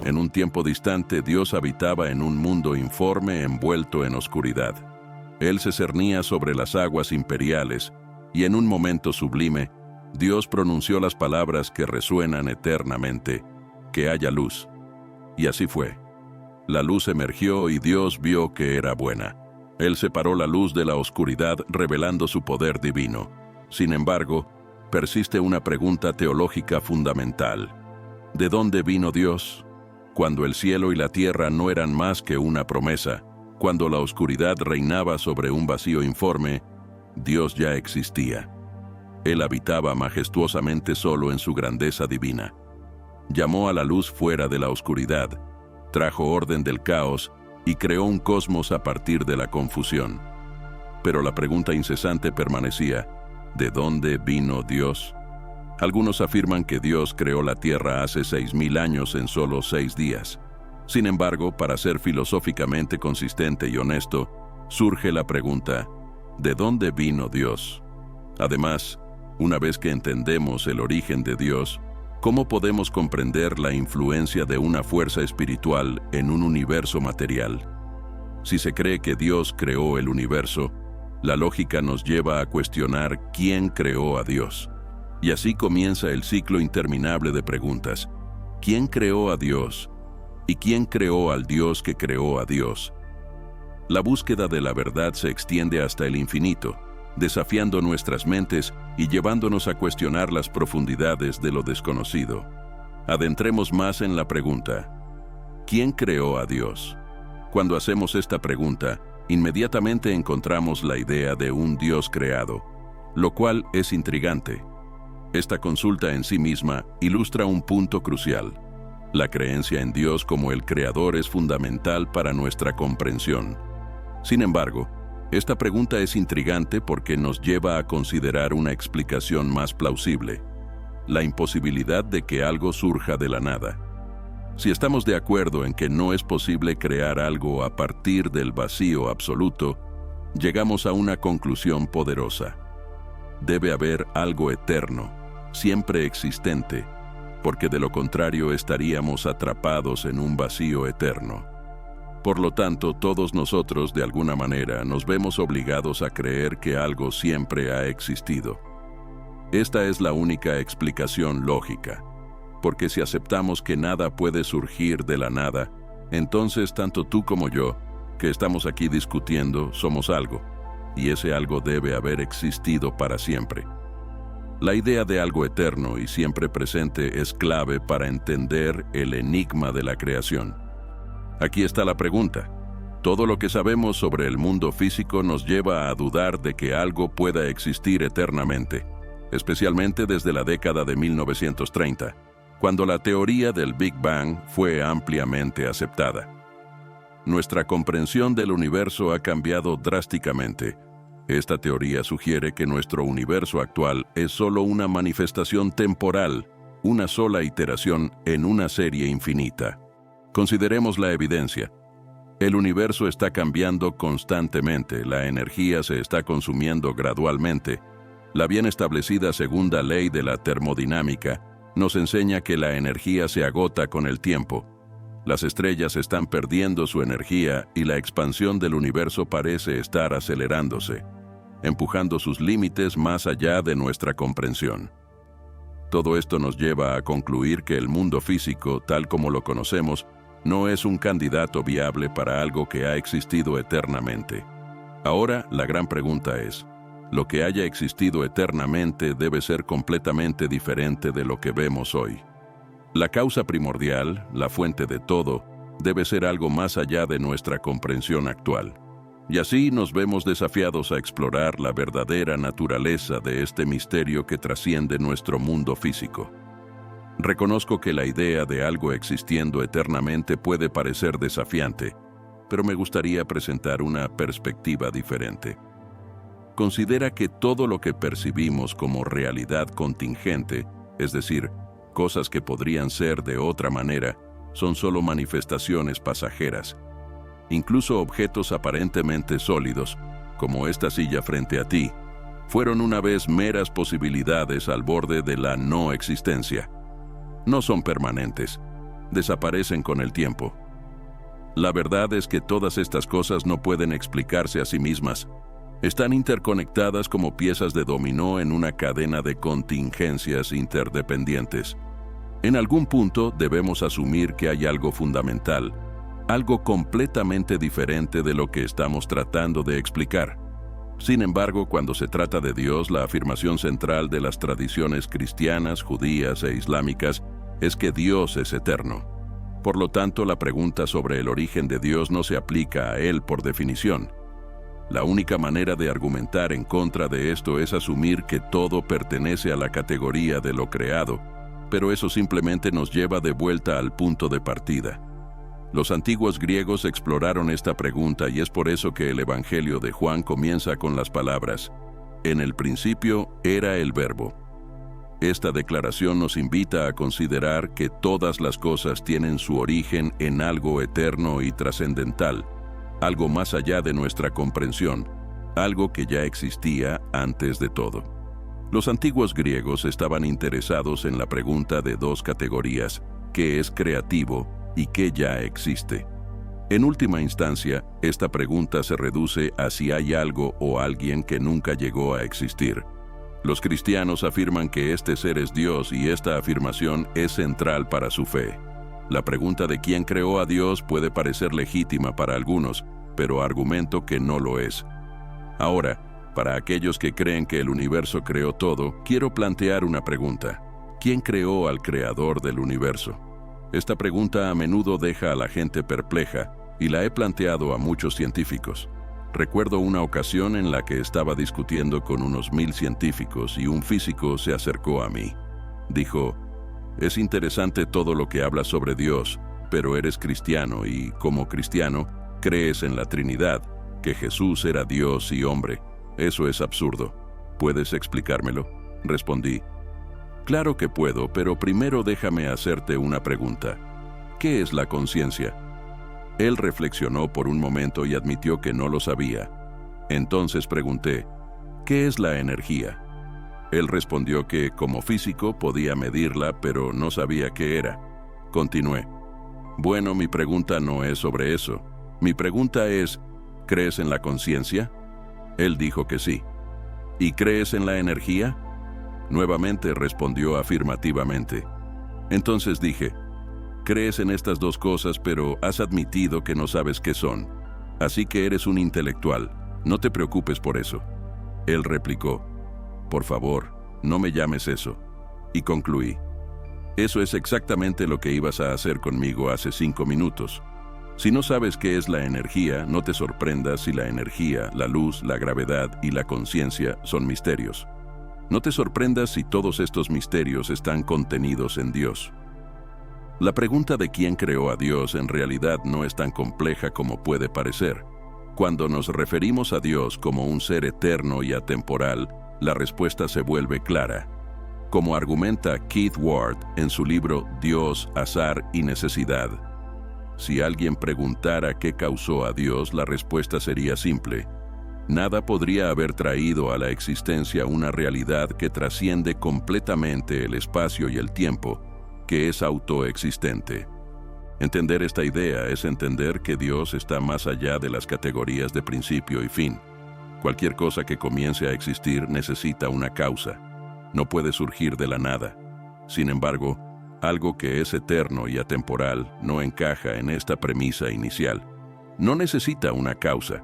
En un tiempo distante, Dios habitaba en un mundo informe envuelto en oscuridad. Él se cernía sobre las aguas imperiales, y en un momento sublime, Dios pronunció las palabras que resuenan eternamente: que haya luz. Y así fue. La luz emergió y Dios vio que era buena. Él separó la luz de la oscuridad, revelando su poder divino. Sin embargo, persiste una pregunta teológica fundamental. ¿De dónde vino Dios? Cuando el cielo y la tierra no eran más que una promesa, cuando la oscuridad reinaba sobre un vacío informe, Dios ya existía. Él habitaba majestuosamente solo en su grandeza divina. Llamó a la luz fuera de la oscuridad, trajo orden del caos y creó un cosmos a partir de la confusión. Pero la pregunta incesante permanecía: ¿de dónde vino Dios? Algunos afirman que Dios creó la tierra hace 6.000 años en solo 6 días. Sin embargo, para ser filosóficamente consistente y honesto, surge la pregunta: ¿de dónde vino Dios? Además, una vez que entendemos el origen de Dios, ¿cómo podemos comprender la influencia de una fuerza espiritual en un universo material? Si se cree que Dios creó el universo, la lógica nos lleva a cuestionar quién creó a Dios. Y así comienza el ciclo interminable de preguntas. ¿Quién creó a Dios? ¿Y quién creó al Dios que creó a Dios? La búsqueda de la verdad se extiende hasta el infinito, desafiando nuestras mentes y llevándonos a cuestionar las profundidades de lo desconocido. Adentremos más en la pregunta: ¿quién creó a Dios? Cuando hacemos esta pregunta, inmediatamente encontramos la idea de un Dios creado, lo cual es intrigante. Esta consulta en sí misma ilustra un punto crucial. La creencia en Dios como el creador es fundamental para nuestra comprensión. Sin embargo, esta pregunta es intrigante porque nos lleva a considerar una explicación más plausible: la imposibilidad de que algo surja de la nada. Si estamos de acuerdo en que no es posible crear algo a partir del vacío absoluto, llegamos a una conclusión poderosa. Debe haber algo eterno, siempre existente, porque de lo contrario estaríamos atrapados en un vacío eterno. Por lo tanto, todos nosotros, de alguna manera, nos vemos obligados a creer que algo siempre ha existido. Esta es la única explicación lógica, porque si aceptamos que nada puede surgir de la nada, entonces tanto tú como yo, que estamos aquí discutiendo, somos algo, y ese algo debe haber existido para siempre. La idea de algo eterno y siempre presente es clave para entender el enigma de la creación. Aquí está la pregunta. Todo lo que sabemos sobre el mundo físico nos lleva a dudar de que algo pueda existir eternamente, especialmente desde la década de 1930, cuando la teoría del Big Bang fue ampliamente aceptada. Nuestra comprensión del universo ha cambiado drásticamente. Esta teoría sugiere que nuestro universo actual es solo una manifestación temporal, una sola iteración en una serie infinita. Consideremos la evidencia. El universo está cambiando constantemente, la energía se está consumiendo gradualmente. La bien establecida segunda ley de la termodinámica nos enseña que la energía se agota con el tiempo. Las estrellas están perdiendo su energía y la expansión del universo parece estar acelerándose, empujando sus límites más allá de nuestra comprensión. Todo esto nos lleva a concluir que el mundo físico, tal como lo conocemos, no es un candidato viable para algo que ha existido eternamente. Ahora, la gran pregunta es: ¿lo que haya existido eternamente debe ser completamente diferente de lo que vemos hoy? La causa primordial, la fuente de todo, debe ser algo más allá de nuestra comprensión actual. Y así nos vemos desafiados a explorar la verdadera naturaleza de este misterio que trasciende nuestro mundo físico. Reconozco que la idea de algo existiendo eternamente puede parecer desafiante, pero me gustaría presentar una perspectiva diferente. Considera que todo lo que percibimos como realidad contingente, es decir, cosas que podrían ser de otra manera, son solo manifestaciones pasajeras. Incluso objetos aparentemente sólidos, como esta silla frente a ti, fueron una vez meras posibilidades al borde de la no existencia. No son permanentes, desaparecen con el tiempo. La verdad es que todas estas cosas no pueden explicarse a sí mismas. Están interconectadas como piezas de dominó en una cadena de contingencias interdependientes. En algún punto debemos asumir que hay algo fundamental, algo completamente diferente de lo que estamos tratando de explicar. Sin embargo, cuando se trata de Dios, la afirmación central de las tradiciones cristianas, judías e islámicas es que Dios es eterno. Por lo tanto, la pregunta sobre el origen de Dios no se aplica a Él por definición. La única manera de argumentar en contra de esto es asumir que todo pertenece a la categoría de lo creado, pero eso simplemente nos lleva de vuelta al punto de partida. Los antiguos griegos exploraron esta pregunta y es por eso que el Evangelio de Juan comienza con las palabras: «En el principio era el Verbo». Esta declaración nos invita a considerar que todas las cosas tienen su origen en algo eterno y trascendental, algo más allá de nuestra comprensión, algo que ya existía antes de todo. Los antiguos griegos estaban interesados en la pregunta de dos categorías: ¿qué es creativo y qué ya existe? En última instancia, esta pregunta se reduce a si hay algo o alguien que nunca llegó a existir. Los cristianos afirman que este ser es Dios y esta afirmación es central para su fe. La pregunta de quién creó a Dios puede parecer legítima para algunos, pero argumento que no lo es. Ahora, para aquellos que creen que el universo creó todo, quiero plantear una pregunta: ¿quién creó al creador del universo? Esta pregunta a menudo deja a la gente perpleja y la he planteado a muchos científicos. Recuerdo una ocasión en la que estaba discutiendo con unos 1000 científicos y un físico se acercó a mí. Dijo: «Es interesante todo lo que hablas sobre Dios, pero eres cristiano y, como cristiano, crees en la Trinidad, que Jesús era Dios y hombre. Eso es absurdo. ¿Puedes explicármelo?». Respondí: «Claro que puedo, pero primero déjame hacerte una pregunta. ¿Qué es la conciencia?». Él reflexionó por un momento y admitió que no lo sabía. Entonces pregunté: «¿Qué es la energía?». Él respondió que, como físico, podía medirla, pero no sabía qué era. Continué: «Bueno, mi pregunta no es sobre eso. Mi pregunta es, ¿crees en la conciencia?». Él dijo que sí. «¿Y crees en la energía?». Nuevamente respondió afirmativamente. Entonces dije: «Crees en estas dos cosas, pero has admitido que no sabes qué son. Así que eres un intelectual. No te preocupes por eso». Él replicó: «Por favor, no me llames eso». Y concluí: «Eso es exactamente lo que ibas a hacer conmigo hace 5 minutos. Si no sabes qué es la energía, no te sorprendas si la energía, la luz, la gravedad y la conciencia son misterios. No te sorprendas si todos estos misterios están contenidos en Dios». La pregunta de quién creó a Dios en realidad no es tan compleja como puede parecer. Cuando nos referimos a Dios como un ser eterno y atemporal, la respuesta se vuelve clara. Como argumenta Keith Ward en su libro Dios, Azar y Necesidad, si alguien preguntara qué causó a Dios, la respuesta sería simple: nada podría haber traído a la existencia una realidad que trasciende completamente el espacio y el tiempo, que es autoexistente. Entender esta idea es entender que Dios está más allá de las categorías de principio y fin. Cualquier cosa que comience a existir necesita una causa. No puede surgir de la nada. Sin embargo, algo que es eterno y atemporal no encaja en esta premisa inicial. No necesita una causa.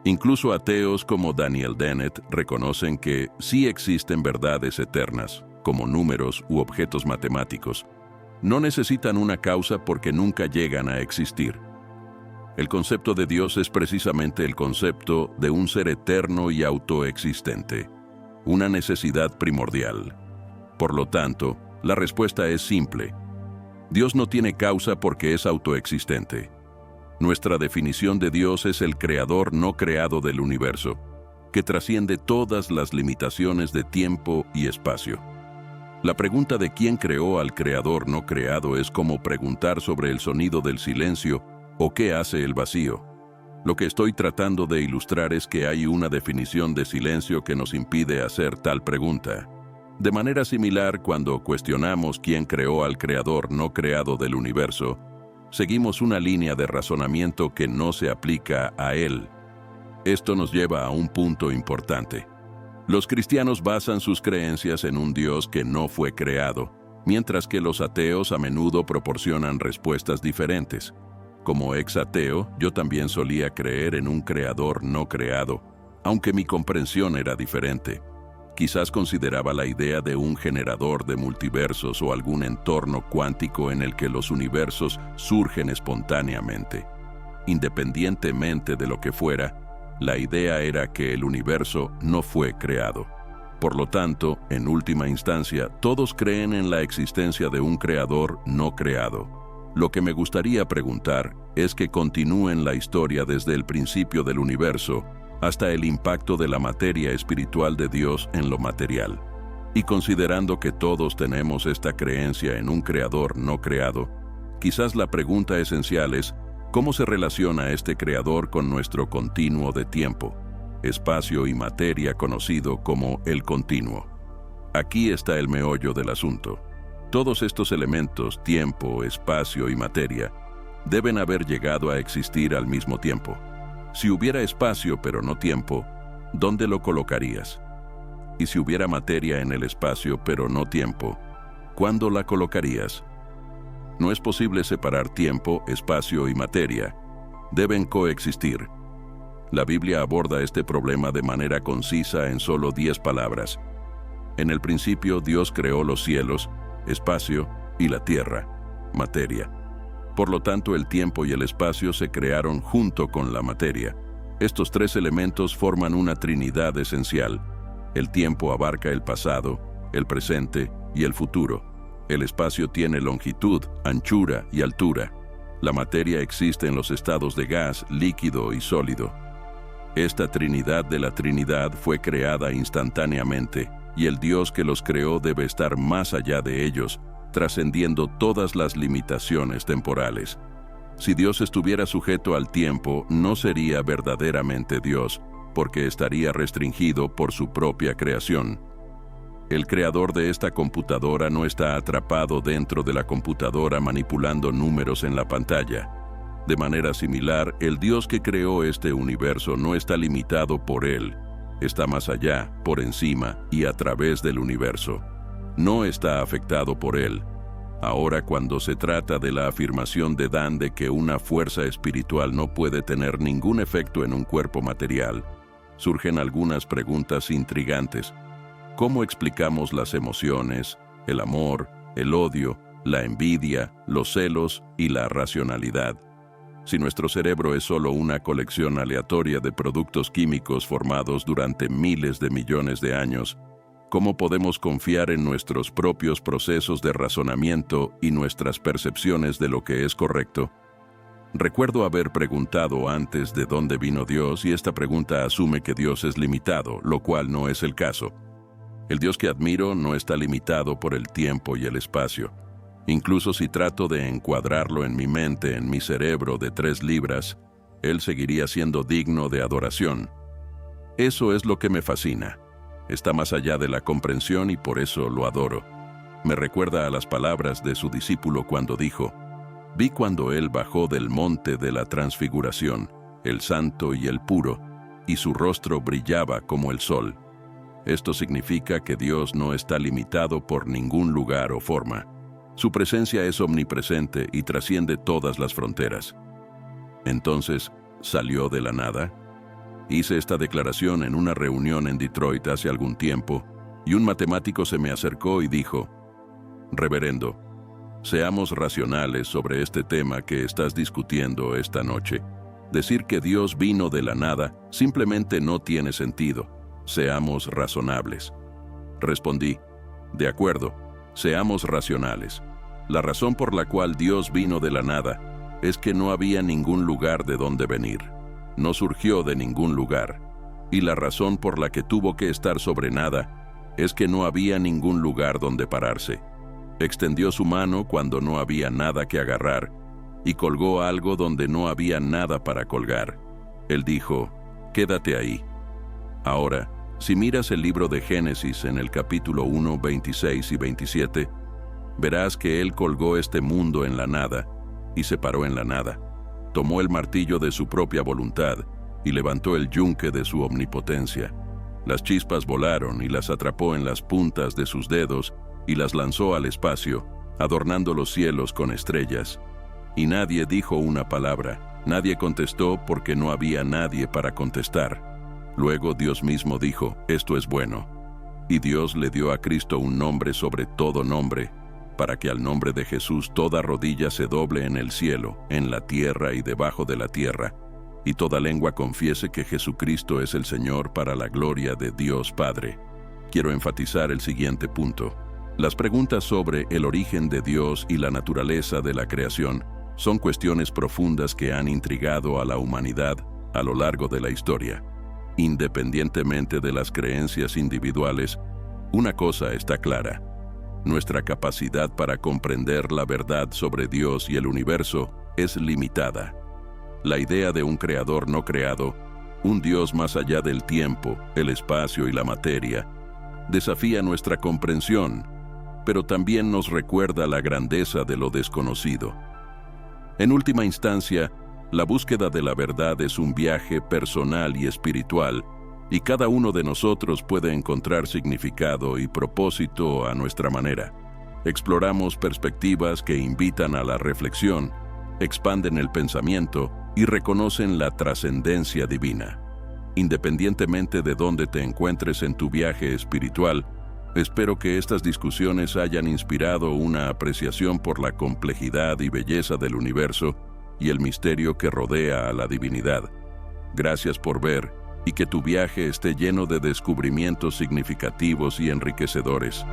Incluso ateos como Daniel Dennett reconocen que sí existen verdades eternas, como números u objetos matemáticos. No necesitan una causa porque nunca llegan a existir. El concepto de Dios es precisamente el concepto de un ser eterno y autoexistente, una necesidad primordial. Por lo tanto, la respuesta es simple: Dios no tiene causa porque es autoexistente. Nuestra definición de Dios es el creador no creado del universo, que trasciende todas las limitaciones de tiempo y espacio. La pregunta de quién creó al creador no creado es como preguntar sobre el sonido del silencio o qué hace el vacío. Lo que estoy tratando de ilustrar es que hay una definición de silencio que nos impide hacer tal pregunta. De manera similar, cuando cuestionamos quién creó al creador no creado del universo, seguimos una línea de razonamiento que no se aplica a él. Esto nos lleva a un punto importante. Los cristianos basan sus creencias en un Dios que no fue creado, mientras que los ateos a menudo proporcionan respuestas diferentes. Como ex-ateo, yo también solía creer en un creador no creado, aunque mi comprensión era diferente. Quizás consideraba la idea de un generador de multiversos o algún entorno cuántico en el que los universos surgen espontáneamente. Independientemente de lo que fuera, la idea era que el universo no fue creado. Por lo tanto, en última instancia, todos creen en la existencia de un creador no creado. Lo que me gustaría preguntar es que continúen la historia desde el principio del universo hasta el impacto de la materia espiritual de Dios en lo material. Y considerando que todos tenemos esta creencia en un creador no creado, quizás la pregunta esencial es, ¿cómo se relaciona este creador con nuestro continuo de tiempo, espacio y materia conocido como el continuo? Aquí está el meollo del asunto. Todos estos elementos, tiempo, espacio y materia, deben haber llegado a existir al mismo tiempo. Si hubiera espacio pero no tiempo, ¿dónde lo colocarías? Y si hubiera materia en el espacio pero no tiempo, ¿cuándo la colocarías? No es posible separar tiempo, espacio y materia. Deben coexistir. La Biblia aborda este problema de manera concisa en solo 10 palabras. En el principio Dios creó los cielos, espacio y la tierra, materia. Por lo tanto, el tiempo y el espacio se crearon junto con la materia. Estos tres elementos forman una trinidad esencial. El tiempo abarca el pasado, el presente y el futuro. El espacio tiene longitud, anchura y altura. La materia existe en los estados de gas, líquido y sólido. Esta trinidad de la Trinidad fue creada instantáneamente, y el Dios que los creó debe estar más allá de ellos, trascendiendo todas las limitaciones temporales. Si Dios estuviera sujeto al tiempo, no sería verdaderamente Dios, porque estaría restringido por su propia creación. El creador de esta computadora no está atrapado dentro de la computadora manipulando números en la pantalla. De manera similar, el Dios que creó este universo no está limitado por él, está más allá, por encima y a través del universo. No está afectado por él. Ahora, cuando se trata de la afirmación de Dan de que una fuerza espiritual no puede tener ningún efecto en un cuerpo material, surgen algunas preguntas intrigantes. ¿Cómo explicamos las emociones, el amor, el odio, la envidia, los celos y la racionalidad? Si nuestro cerebro es solo una colección aleatoria de productos químicos formados durante miles de millones de años, ¿cómo podemos confiar en nuestros propios procesos de razonamiento y nuestras percepciones de lo que es correcto? Recuerdo haber preguntado antes de dónde vino Dios, y esta pregunta asume que Dios es limitado, lo cual no es el caso. El Dios que admiro no está limitado por el tiempo y el espacio. Incluso si trato de encuadrarlo en mi mente, en mi cerebro de 3 libras, Él seguiría siendo digno de adoración. Eso es lo que me fascina. Está más allá de la comprensión y por eso lo adoro. Me recuerda a las palabras de su discípulo cuando dijo: «Vi cuando él bajó del monte de la transfiguración, el santo y el puro, y su rostro brillaba como el sol». Esto significa que Dios no está limitado por ningún lugar o forma. Su presencia es omnipresente y trasciende todas las fronteras. Entonces, ¿salió de la nada? Hice esta declaración en una reunión en Detroit hace algún tiempo, y un matemático se me acercó y dijo: «Reverendo, seamos racionales sobre este tema que estás discutiendo esta noche. Decir que Dios vino de la nada simplemente no tiene sentido. Seamos razonables». Respondí: «De acuerdo, seamos racionales. La razón por la cual Dios vino de la nada es que no había ningún lugar de donde venir. No surgió de ningún lugar. Y la razón por la que tuvo que estar sobre nada es que no había ningún lugar donde pararse. Extendió su mano cuando no había nada que agarrar y colgó algo donde no había nada para colgar. Él dijo: «Quédate ahí». Ahora, Si miras el libro de Génesis en el capítulo 1, 26 y 27, verás que Él colgó este mundo en la nada y se paró en la nada. Tomó el martillo de su propia voluntad y levantó el yunque de su omnipotencia. Las chispas volaron y las atrapó en las puntas de sus dedos y las lanzó al espacio, adornando los cielos con estrellas. Y nadie dijo una palabra, nadie contestó porque no había nadie para contestar. Luego Dios mismo dijo, esto es bueno. Y Dios le dio a Cristo un nombre sobre todo nombre, para que al nombre de Jesús toda rodilla se doble en el cielo, en la tierra y debajo de la tierra, y toda lengua confiese que Jesucristo es el Señor para la gloria de Dios Padre. Quiero enfatizar el siguiente punto. Las preguntas sobre el origen de Dios y la naturaleza de la creación son cuestiones profundas que han intrigado a la humanidad a lo largo de la historia. Independientemente de las creencias individuales, una cosa está clara. Nuestra capacidad para comprender la verdad sobre Dios y el universo es limitada. La idea de un creador no creado, un Dios más allá del tiempo, el espacio y la materia, desafía nuestra comprensión, pero también nos recuerda la grandeza de lo desconocido. En última instancia, la búsqueda de la verdad es un viaje personal y espiritual, y cada uno de nosotros puede encontrar significado y propósito a nuestra manera. Exploramos perspectivas que invitan a la reflexión, expanden el pensamiento y reconocen la trascendencia divina. Independientemente de dónde te encuentres en tu viaje espiritual, espero que estas discusiones hayan inspirado una apreciación por la complejidad y belleza del universo y el misterio que rodea a la divinidad. Gracias por ver y que tu viaje esté lleno de descubrimientos significativos y enriquecedores.